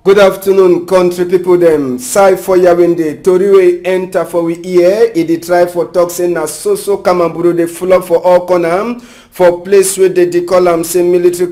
Good afternoon, country people them. Sai for Yawende, Toriwe enter for we ear. It try for toxin na so Kamamburu they full up for all corner. For place where they call them say military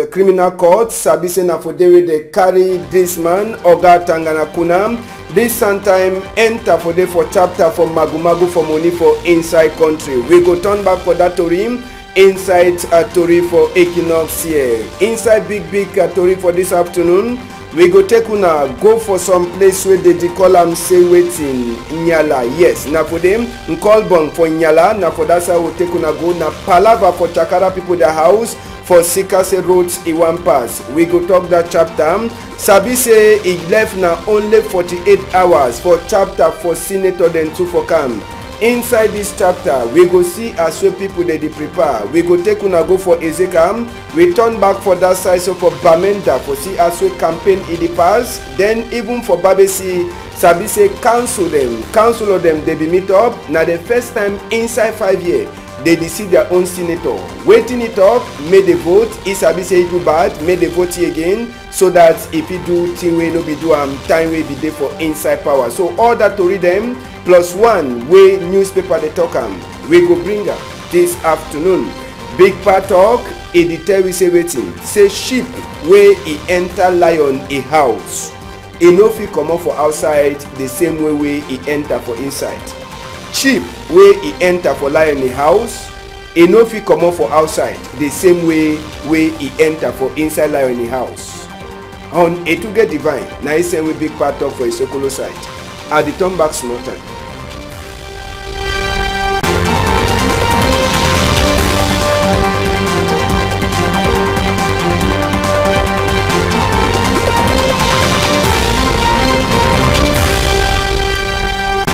criminal court. Sabi say na for they they carry this man Oga Tangana Kunam. This sometime enter for they for chapter for Magumagu for money for inside country. We go turn back for that Torim. Inside Tori for Equinox here. Inside big Tori for this afternoon. We go take una go for some place where they call am say waiting Nyala. Yes, na for them Nkolbong for Nyala. Na for that side we take una go na Palava for Chakara people their house for Sikase roads in one pass. We go talk that chapter. Sabi say he left na only 48 hours for chapter for senator then 2 for camp. Inside this chapter, we go see as well people they prepare. We go take una go for Ezekam. We turn back for that side so for Bamenda for see as well campaign in the past. Then even for Babesi, Sabi say council of them they be meet up. Now the first time inside 5 years they see their own senator. Waiting it up, made the vote. If Sabi say do bad, made the vote again. So that if you do thing we no be do time we be there for inside power. So all that to read them. Plus one way newspaper they talk we go bring up this afternoon. Big part talk it tell we say waiting. Say sheep where he enter lion a house. He no fit come out for outside the same way he enter for inside. Sheep where he enter for lion a house. He no fit come out for outside the same way he enter for inside lion a house. On a to get divine. Now he say we big part talk for a Sokolo side. At the turn back small time.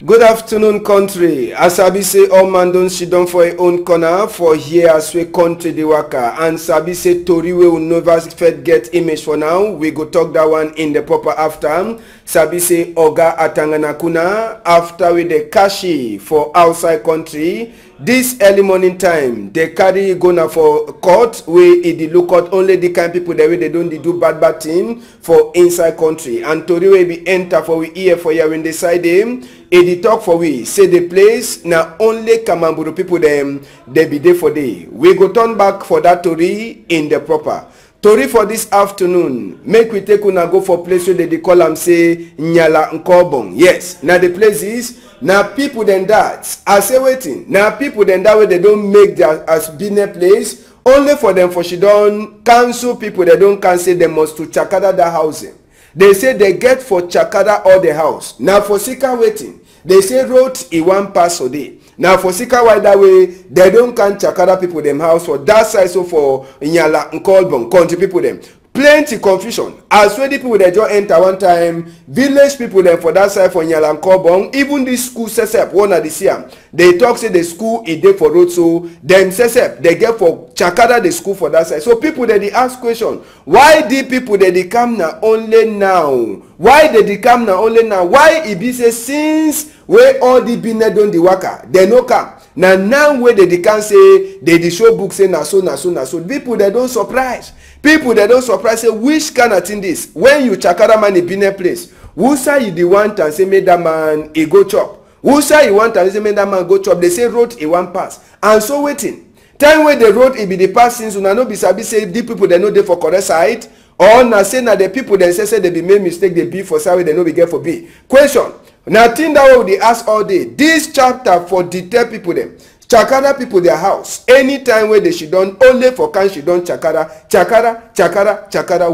Good afternoon, country. As Sabi say, all man don't sit down for a own corner for here as we country the waka. And Sabi say, Tori will never get image for now. We go talk that one in the proper after. Sabi say, Oga Atangana Kuna after with the kashi for outside country. This early morning time, they carry gonna for court where it look out only the kind people that way they don't do bad thing for inside country. And Tori will be enter for we ear for you when they side them. It talk for we say the place now only Kamamburu people them they be there for day. We go turn back for that Tori in the proper. Tori for this afternoon, make we take una go for place where they call them say Nyala Nkobong. Yes, now the place is now people then that I say waiting. Now people then that way they don't make their as business place only for them for she don't cancel people they don't cancel them must to Chakada that housing. They say they get for Chakada all the house. Now for Sika waiting. They say road in one pass a day. Now for Sika why that way they don't can Chakada people them house for that side so for Nyala Nkolbong country people them. Plenty confusion. As well the people they just enter one time, village people them for that side for Nyala Nkolbong, even this school sesep one at the Siam. They talk say the school is there for road so them sesep they get for Chakada the school for that side. So people they ask question, why the people they come now only now? Why they come now only now? Why it be say since where all the business don the waka they no come now where they can say they show book say na so people they don't surprise say which kind of thing this when you Chakara man in business place who say you the one and say make that man he go chop who say you want and say make that man go chop they say road a one pass and so waiting time where the road it be the pass since una no be sabi say the people they know they for correct side or na say na the people they say they be made mistake they be for side they no be get for B question. Now, thing that we ask all day. This chapter for detail people them. Chakara people their house. Anytime where they should done only for can she done Chakara.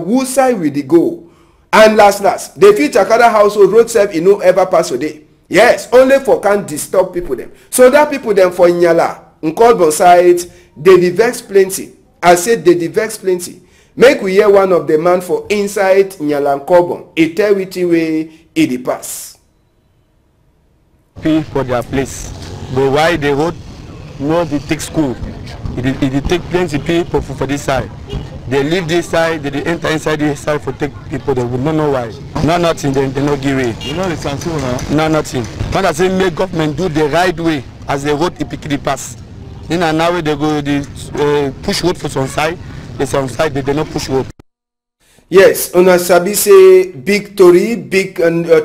Who side will they go? And last, they feel Chakara household road self you know ever pass a day. Yes, only for can disturb people them. So that people them for Nyala, Nkolbong side, they vex plenty. I said they vex plenty. Make we hear one of the man for inside Nyala Nkolbong. It tell which way it pass. Pay for their place, but why the road no they take school it take plenty people for this side. They leave this side, they enter inside this side for take people. They will not know why. No nothing, they not give way. You know the censure now? No nothing. When I say make government do the right way as the road it pass. Then and now they go push road for some side, they some side they not push road. Yes, una sabi say big tori,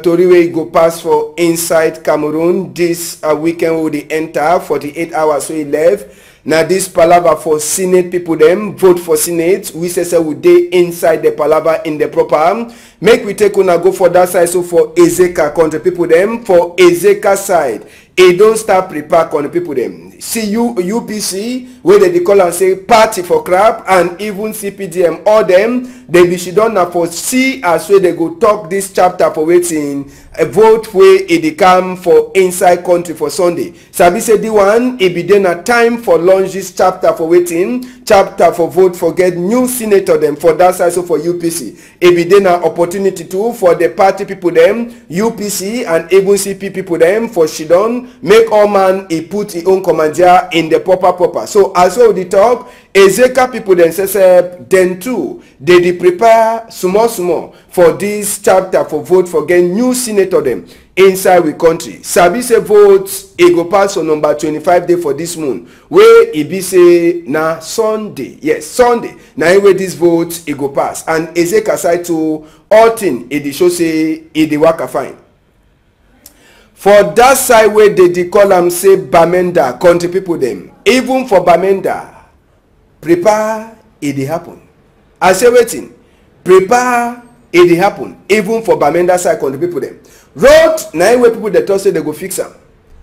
tori wey go pass for inside Cameroon this weekend wey dey enter 48 hours wey left. Na this palava for Senate people dem vote for Senate. We say we dey inside the palava in the proper. Make we take una go for that side. So for Ezeka country people dem, for Ezeka side, e don start prepare country people dem. See UPC wey dey call am say party for crap, and even CPDM, all dem dey be shidon na for see as wey dey go talk this chapter for wetin a vote wey e dey come for inside country for Sunday. Sabi say the one e be dey na time for launch this chapter for wetin chapter for vote for get new senator dem for that side. So for UPC e be dey na opportunity too for the party people dem, UPC and even CP people dem for shidon make all man e put e own commander in the proper. So as we dey talk, Ezeka people dem say dem too dey prepare small for this chapter for vote for get new senator dem inside we country. Sabi say vote e go pass on number 25 day for this month wey e be say na Sunday. Yes, Sunday na wey this vote e go pass, and Ezeka side to all thing e dey show say e dey waka fine. For that side wey dey call am say Bamenda country people dem, even for Bamenda prepare e dey happen. I say wetin prepare e dey happen even for Bamenda side country people dem. Road na wey people dey talk say they go fix am.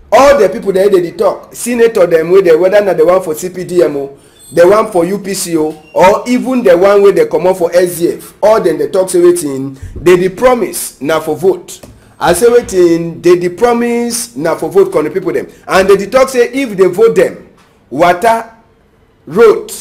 All the people dey dey talk, senator dem wey dey, whether na the one for CPDM o, the one for UPC o, or even the one wey dey comot for SDF, all dem dey talk say wetin dey promise na for vote. I say wetin dey promise na for vote country people dem, and dey talk say if they vote dem, water, road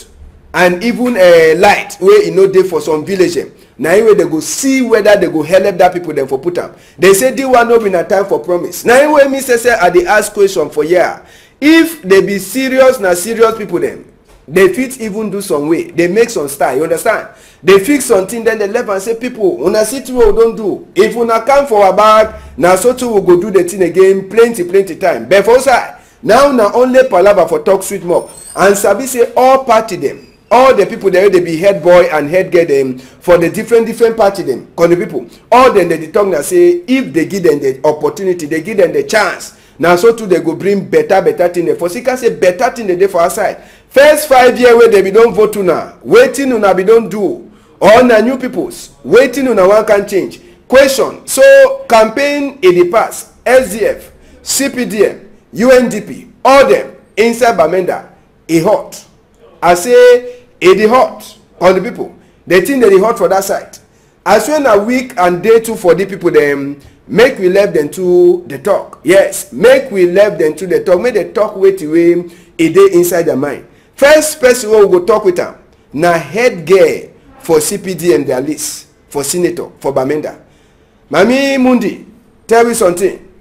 and even light wey e no dey for some village dem, na im wey they go see whether they go help that people dem for put am. They say the one no be na time for promise. Na im wey me say I dey ask question for here. If they be serious, na serious people dem, they fit even do some way, they make some style, you understand, they fix something, then they left and say people una see too we don do, if una come for our back na so too we go do the thing again plenty time. But for side now na only palava for talk sweet more. And sabi say all party dem, all the people there, they be head boy and head girl them for the different party them, country people, all them they talk na say if they give them the opportunity, they give them the chance, now so too they go bring better thing there. For see can say better thing they dey for our side. First 5 years where they be don't vote una, waiting una be don't do, all na new peoples, waiting una one can change. Question, so campaign in the past, SDF, CPDM, UNDP, all them inside Bamenda, e hot. I say e dey hot on the people. They think they dey hot for that side. As when a week and day two for the people them, make we left them to the talk. Yes, make we left them to the talk. Make the talk wait away a day inside their mind. First person we go talk with them na head girl for CPD and their list for senator for Bamenda. Mami Mundi, tell me something.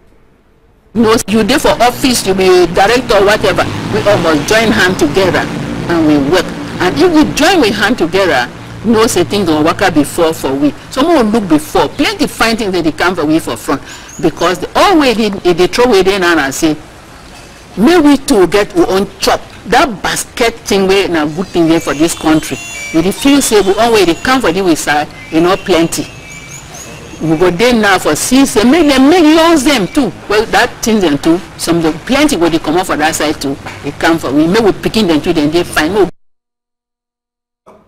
No, you dey for office, you be director or whatever. We all must join hand together and we work. And if we join with hand together, no say things don't work out before for we. Someone look before. Plenty fine things that they come for we for front. Because they always they throw away there and say, may we too get our own chop. That basket thing we na good thing there for this country. We feel say we always they come for the we side, you know, plenty. We go there now for since they make laws them too. Well, that thing them too. Some the plenty where they come out for that side too. They come for we. May we picking them too. Then they find no.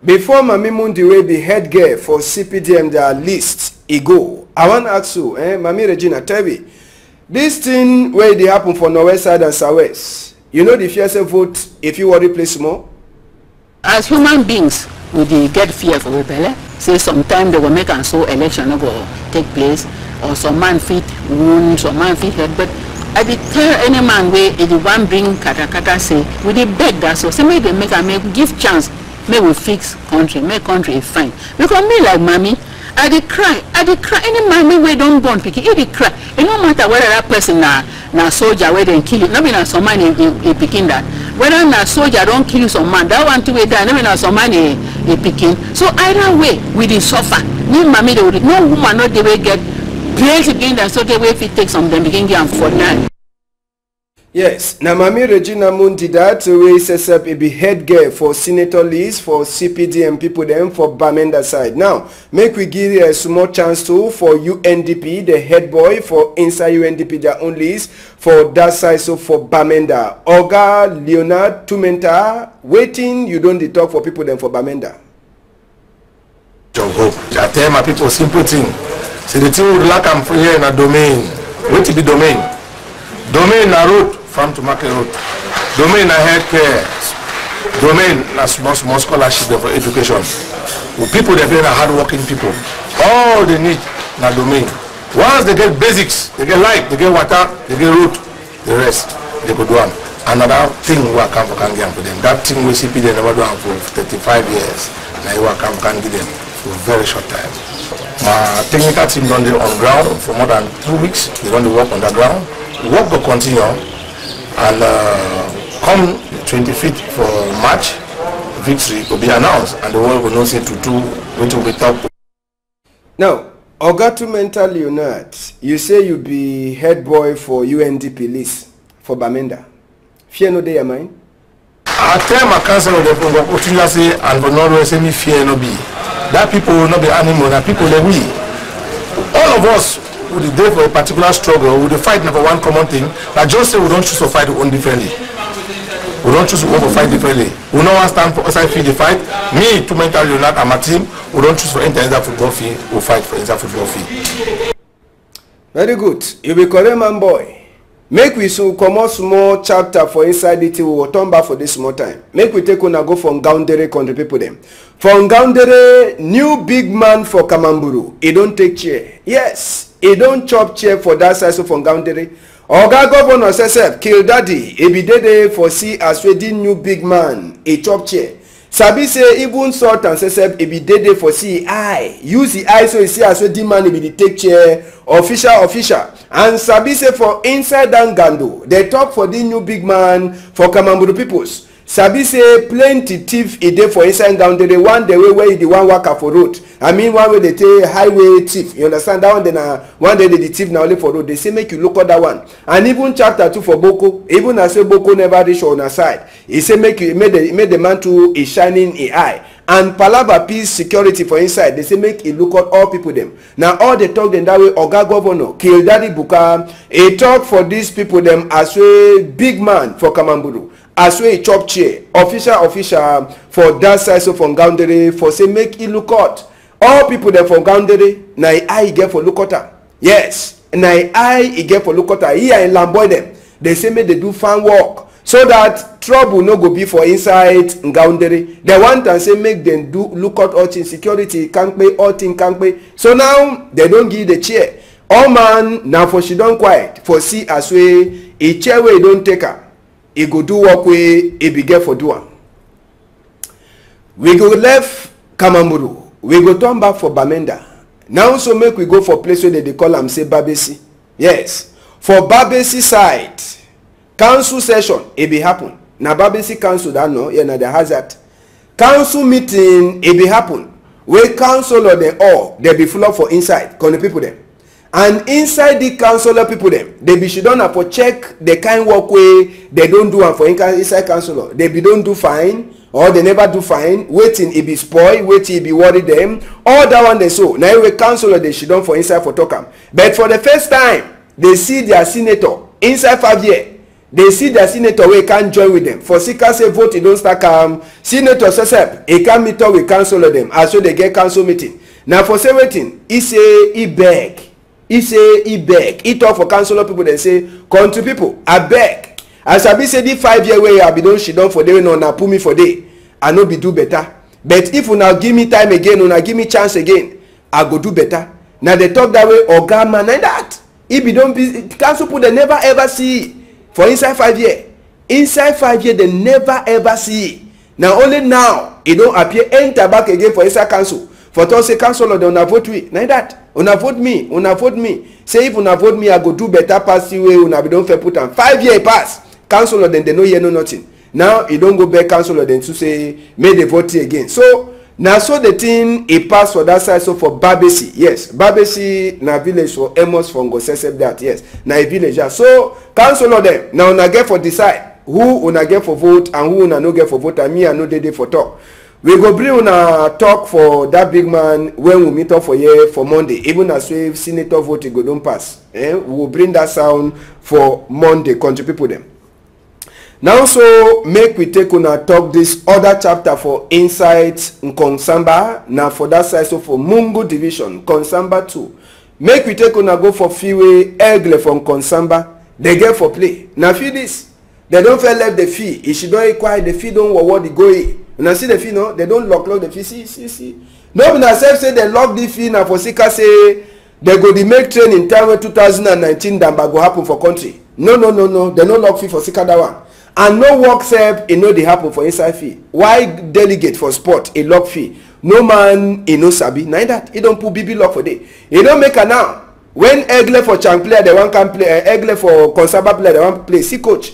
Before Mami Mundi wey be head girl for CPDM their list e go, I want to ask you, Mami Regina, tell me, this thing where they happen for Northwest side and Southwest, you know the fear say vote if you worry place more? As human beings, we get fear for rebel. Say sometime they will make and so election no go take place, or some man fit wound, some man fit hurt. But I did tell any man where if the one bring kata say, we did beg that so say may they make and make give chance. May we fix country, make country fine. Because me like mommy, I dey cry. Any man we don't born picky, he dey cry. It no matter whether that person na soldier where they kill it. No be na some man he picking that. Whether na soldier don't kill some man, that one to way die. No be na some man he picking. So either way, we dey suffer. Me mommy they would no woman not the way get plenty begin that so the way if it takes some them begin get for that. Yes, na Mami Regina Mundi that wey says up be head girl for senator list for CPD and people them for Bamenda side. Now, make we give a small chance to for UNDP, the head boy for inside UNDP their own list for that side, so for Bamenda. Oga Leonard Tumenta, waiting you don't talk for people them for Bamenda. I tell my people simple thing. See the thing would lack am for here in a domain. What is the domain? Domain na road. Farm to market road. Domain na healthcare. Domain na small scholarship for education. The people they are hardworking people. All they need na domain. Once they get basics, they get light, they get water, they get road, the rest they could do them. Another thing we come for can give for them. That thing we see people never do for 35 years. Now you come can give them for a very short time. My technical team done on ground for more than 2 weeks. They don't work on the ground. Work will continue. And come 25th for March, victory will be announced, and the world will not say to do what will be top. Now, Ogatu Mental Leonard, you say you be head boy for UNDP list for Bamenda. Fear no day, mind? I tell my council of the Pongo say and for Norway say me fear no be. That people will not be animal, that people they we. All of us would there for a particular struggle, would fight for one common thing. Like just say we don't choose to fight one differently. We don't choose to go for fight differently. We don't want to stand for outside field the fight. Me, to Mental Leonard and my team, we don't choose for international football field, we fight for international football field. Very good. You be correct, man boy. Make we so come out small chapter for inside it. We will turn back for this small time. Make we take on a go from Ngaoundéré country people them. From Ngaoundéré, new big man for Kamamburu. He don't take chair. Yes, he don't chop chair for that side. So from Ngaoundéré, Oga Governor says, kill daddy. He be there for see as we did new big man. He chop chair. Sabi say even sort and says he be there for see eye. Use the eye so he see as we did man he be the take chair. Official. And Sabi say for inside Dangando, they talk for the new big man for Kamamburu peoples. Sabi say plenty thief e dey for inside down there. One the way where the one worker for road. I mean one way they take highway thief. You understand that one? Then one day the thief now only for road. They say make you look at that one. And even chapter 2 for Boko. Even I say Boko never reach on her side. He say make you made the man to a shining a eye. And Palaba peace security for inside. They say make it look at all people them. Now all they talk them that way. Oga Governor kill Daddy Buka. He talk for these people them as a big man for Kamamburu. As we chop chair, official for that side so from Ngaoundéré for say make it look out. All people there from Ngaoundéré, na I get for look out. Yes, na I get for look out. Here in Lamboy them, they say make they do farm work so that trouble no go be for inside Ngaoundéré. They want and say make them do look out all thing security can't pay all thing can't pay. So now they don't give the chair. All man now for she don't quiet for see as we a chair where don't take her. He go do work wey he be get for do am. We go left Kamamburu. We go turn back for Bamenda. Now so make we go for place where they call am say Babesi. Yes. For Babesi side, council session it be happen. Na Babesi council that no, yeah, na the hazard. Council meeting it be happen. Where council or they all they be full up for inside. Con the people them. And inside the councillor people them, they be should done for check the kind work way they don't do and for inside councillor. They be don't do fine or they never do fine. Waiting it be spoil, waiting it be worry them. All that one they so. Now we councillor they should done for inside for talk. But for the first time, they see their senator inside 5 years. They see their senator we can't join with them. For Sika say vote, he don't start senator says he can't meet up with councillor them as so they get council meeting. Now for say waiting, he say he beg. He say he beg. He talk for councillor people. They say country people I beg. As I be say the 5 year way I be done she done for day no na put me for day. I no be do better. But if you now give me time again, you now give me chance again, I go do better. Now they talk that way. Oga man like that. If you don't be council people they never ever see for inside 5 years. Inside 5 years they never ever see. Now only now it don't appear enter back again for inside council. For to say councillor they una vote we like that. Una vote me. Say if una vote me, I go do better pass the way una be don't fair put on 5 year pass. Councillor then they no hear no nothing. Now it don't go back councillor then to say may they vote again. So na so the thing e pass for that side. So for Babesi, yes, Babesi na village for Amos Fongo Sesep that, yes, na a village. So council of them now una get for decide who una get for vote and who una no get for vote, and me I no dey for talk. We go bring una talk for that big man when we meet up for here for Monday. Even as we senator vote go don't pass. We will bring that sound for Monday, country people them. Now so make we take una talk this other chapter for inside Nkonsamba. Now for that side, so for Mungu division, Konsamba 2. Make we take una go for Fiwe Egle from Konsamba. They get for play. Now feel this. They don't feel left the fee. If she don't require the fee, don't what the go in. When I see the fee, no, they don't lock the fee. See. No, when I say they lock the fee now for Sika say they go the make train in time when 2019 Damba go happen for country. No. They no lock fee for Sika that one. And no work self, it no they happen for inside fee. Why delegate for sport a lock fee? No man, no sabi. Neither he don't put BB lock for day. He don't make a now. When Egle for Chang player, they want can play. Egle for Konsamba player, they want play. See coach,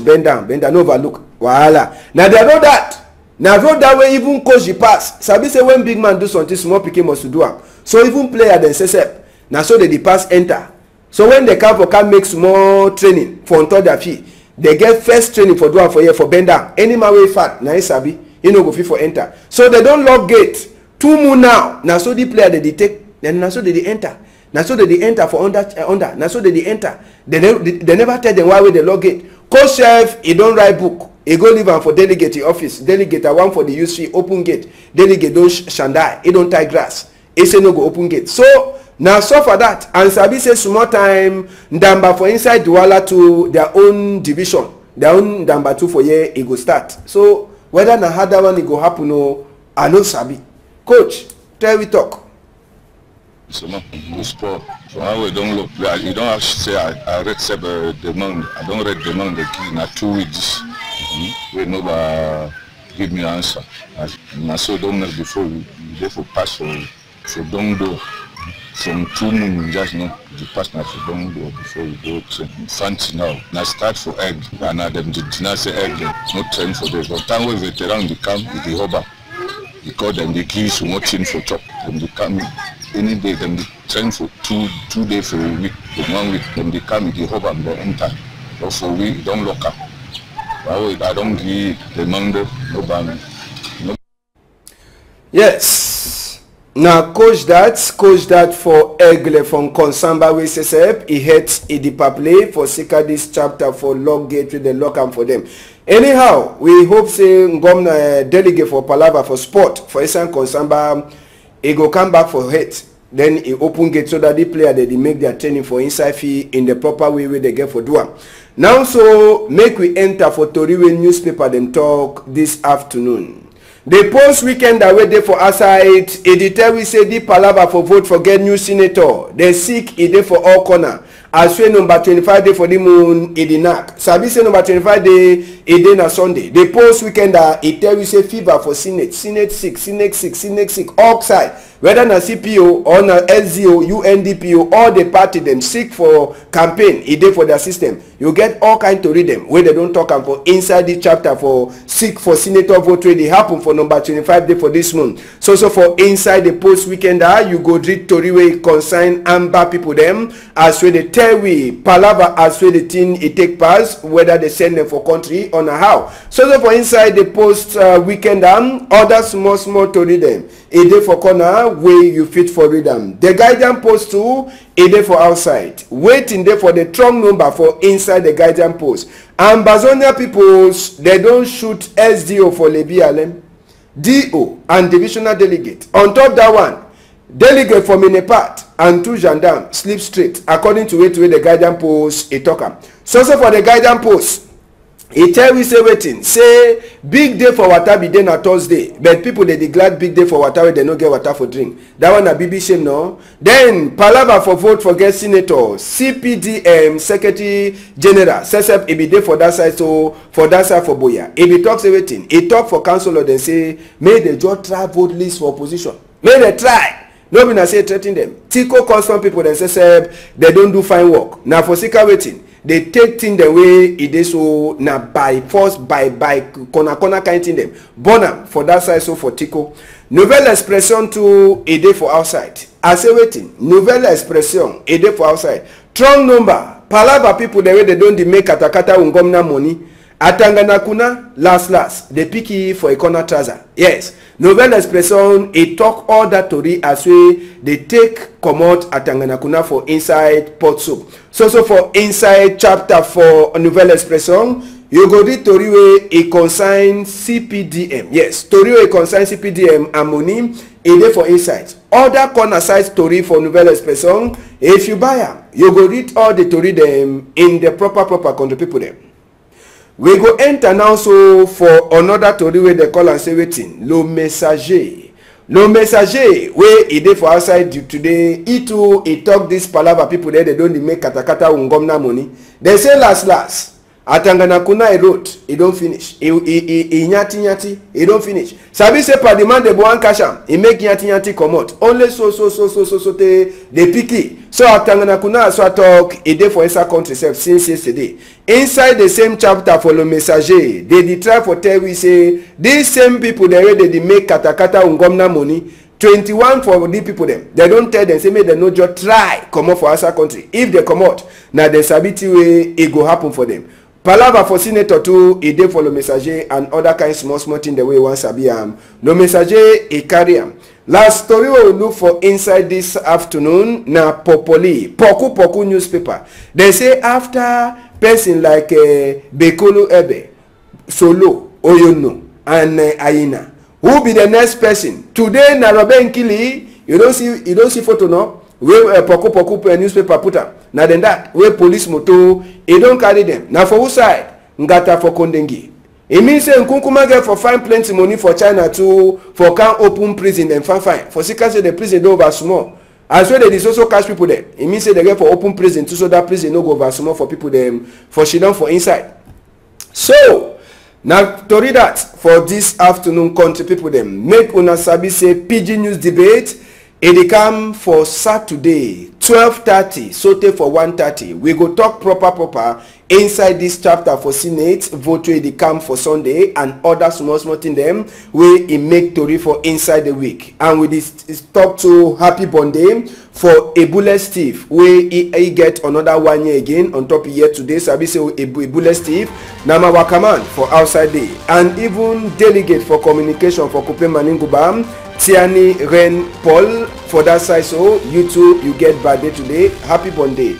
bend down, no overlook. Voila. Now they know that. Now road that way even coach the pass. Sabi say when big man do something, small pikin must do am. So even player then say now so they pass enter. So when they come make small training for on top their fee, they get first training for do am for here for bend down. Any man way fat, now sabi, you know go fit for enter. So they don't lock gate. 2 more now. Now so the player they take, then now so they enter. Now so they enter for under. Now so they enter. They never tell them why they lock gate. Coach chef, he don't write book. He go leave am for delegate office. Delegate a one for the UC open gate. Delegate don't shandai. He don't tie grass. He say no go open gate. So now so for that, and Sabi say small time Ndamba for inside Douala to their own division, their own Ndamba 2 for here it go start. So whether na how that one it go happen no, I know Sabi. Coach, tell we talk. So no, sport. So how we don't look. You don't have to say I read the month. I don't read the month. The key na 2 weeks. We never give me answer. I so don't know before we therefore pass for don't do from 2 months just know the pass now for don't do before we go to fancy now. Now start for egg and them did not say egg. Not train for this. But time we veteran the camp with the hobber. Because them the keys watching for chop. Them the come any day. Them the train for 2 days for a week. For 1 week. Them they come with the hobber and they enter. But for we don't lock up. I don't give the Monday, no ban. No. Yes. Now coach that for Egle from Konsamba we say he heads in the play for Sika this chapter for lock gate with the lock am for them. Anyhow, we hope say Ngom delegate for Palava for sport for Esan Konsamba he go come back for head. Then he open gate so that the player they make their training for inside fee in the proper way where they get for do am. Now so make we enter for Toriwe newspaper them talk this afternoon. The post weekend away day for outside, it tell we say the Palava for vote for get new senator. They seek a day for all corner. As we number 25 day for the moon, it knack. Sabi say number 25 day, a day na Sunday. The post weekend it tell we say fever for Senate 6, all side. Whether na CPO or na SZO, UNDPO, all the party them seek for campaign, a day for their system. You get all kind to read them where they don't talk am for inside the chapter for seek for senator vote where they happen for number 25 day for this month. So for inside the post weekend you go read Toriwe consign Amber people them as where they tell we Palava as where the thing it take pass whether they send them for country or na how. So for inside the post weekend other small to read them. A day for corner where you fit for read them. The guidance post too, a day for outside. Waiting there for the trunk number for inside the guidance post. And Bazonia peoples, they don't shoot SDO for Lebi Alem, DO and divisional delegate. On top that one, delegate for Minepat and 2 gendarmes sleep straight according to where the guidance post a talker. So for the guidance post, he tell we say waiting say big day for water be day na Thursday but people they glad big day for water wey they no get water for drink. That one na BB shame no. Then Palava for vote for get senator CPDM secretary general sesep e be day for that side. So for that side for Boya e be talk say waiting he talk for councillor dem say make they just try vote list for opposition, make they try. No be na say threaten them. Tiko call some people dem say they don't do fine work. Now for Sika waiting they take things the way it is so now by force by corner kind thing them burn am for that side. So for Tiko Nouvelle expression to a day for outside. I say waiting. Nouvelle expression a day for outside. Strong number. Palava people the way they don't make katakata ungomna money. Atangana kuna last. They pick it for a corner trouser. Yes. Nouvelle expression a talk all that tori as we they take commode atangana kuna for inside pot soup. So for inside chapter 4 nouvelle expression. You go read tori wey e concern CPDM. Yes, tori wey concern CPDM and money e dey for inside. Other corner side story for nouvelle expression. If you buy am, you go read all the tori dem in the proper country people dem. We go enter now so for another tori wey dey call am say wetin? Le Messager. Le Messager wey e dey for outside today. E too e talk this palava people there they don't make katakata ungomna money. They say last. Atangana kuna a road, it don't finish. Nyati, it don't finish. Sabi say pa demand the boan cash am, he make nyati come out. Only so they picky. So atangana kuna so talk a day for inside country since yesterday. Inside the same chapter for Le Messager, they try for tell we say these same people they ready to make katakata ungomna money. 21 for the people them. They don't tell them say make them no just try come out for outside country. If they come out, now the sabiti way it go happen for them. Palava for senator too, a day for Le Messager and other kind small thing the way one sabi am. Le Messager a carry am. Last story we will look for inside this afternoon na Popoli, Poku newspaper. They say after person like Bekolo Ebe, Solo, Oyono, and Aina, who be the next person? Today na Robin Kili, you don't see photo no? Where Poku newspaper put up. Now then that where police moto it don't carry them. Now for whose side? Ngata for Kondengi. It means say Nkunkuma get for fine plenty money for China too for can open prison and fine. For because the prison don't over small. As well there is also cash people there. It means say they get for open prison too so that prison no go over small for people them for she down for inside. So now to read that for this afternoon country people them make una sabi say PG News debate. It come for Saturday 12:30 sote for 1:30. We go talk proper inside this chapter for Senate vote wey dey come for Sunday and other small thing them wey e make tori for inside the week. And we talk to Happy Bonday for a bullet thief wey he get another 1 year again on top year today. Sabi say a bullet thief na our command for outside day and even delegate for communication for Kupe Maningubam Tiani Ren Paul for that side. So you too you get bad day today. Happy Bonday.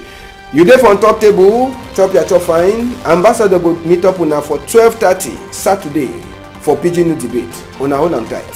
You there on top table, chop your chop fine. Ambassador go meet up una for 12:30 Saturday for PG News debate. Una hold am tight.